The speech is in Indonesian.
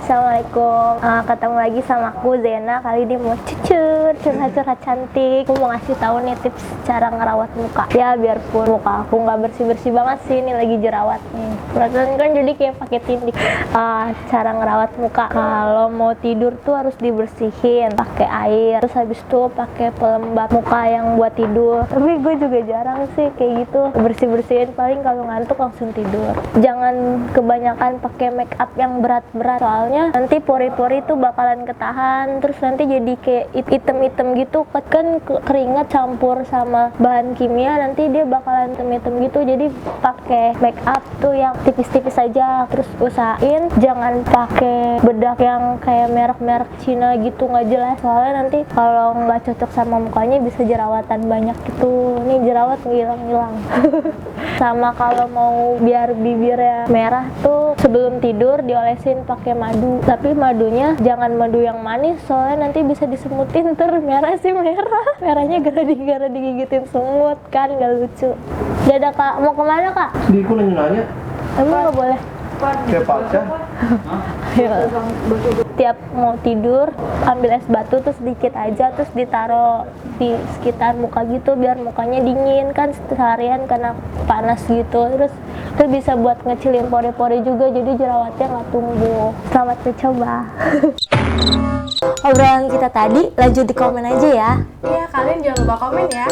Assalamualaikum, ketemu lagi sama aku Zena. Kali ini mau curhat cantik. Aku mau ngasih tahu nih tips cara ngerawat muka. Ya biarpun muka aku nggak bersih banget sih, ini lagi jerawat nih. Perasaan kan jadi kayak pakai tindik. Cara ngerawat muka, kalau mau tidur tuh harus dibersihin pakai air. Terus habis itu pakai pelembab muka yang buat tidur. Tapi gue juga jarang sih kayak gitu, bersihin paling kalau ngantuk langsung tidur. Jangan kebanyakan pakai make up yang berat-berat, soalnya nanti pori-pori tuh bakalan ketahan, terus nanti jadi kayak item-item gitu kan, keringat campur sama bahan kimia, nanti dia bakalan item-item gitu. Jadi pakai make up tuh yang tipis-tipis aja, terus usahain jangan pakai bedak yang kayak merek-merek Cina gitu, nggak jelas, soalnya nanti kalau nggak cocok sama mukanya bisa jerawatan banyak gitu. Nih jerawat ngilang-ngilang. Sama kalau mau biar bibirnya merah tuh sebelum tidur diolesin pakai madu, tapi madunya jangan madu yang manis, soalnya nanti bisa disemutin merah sih, merahnya gara digigitin semut kan, gak lucu. Dadah kak, mau kemana kak? Di aku nanya-nanya. Emang nggak boleh? Kayak pacar. Tiap mau tidur ambil es batu terus sedikit aja, terus ditaro di sekitar muka gitu biar mukanya dingin, kan seharian kena panas gitu. Terus itu bisa buat ngecilin pori-pori juga, jadi jerawatnya nggak tumbuh. Selamat mencoba. Obrolan kita tadi lanjut di komen aja ya. Iya, kalian jangan lupa komen ya.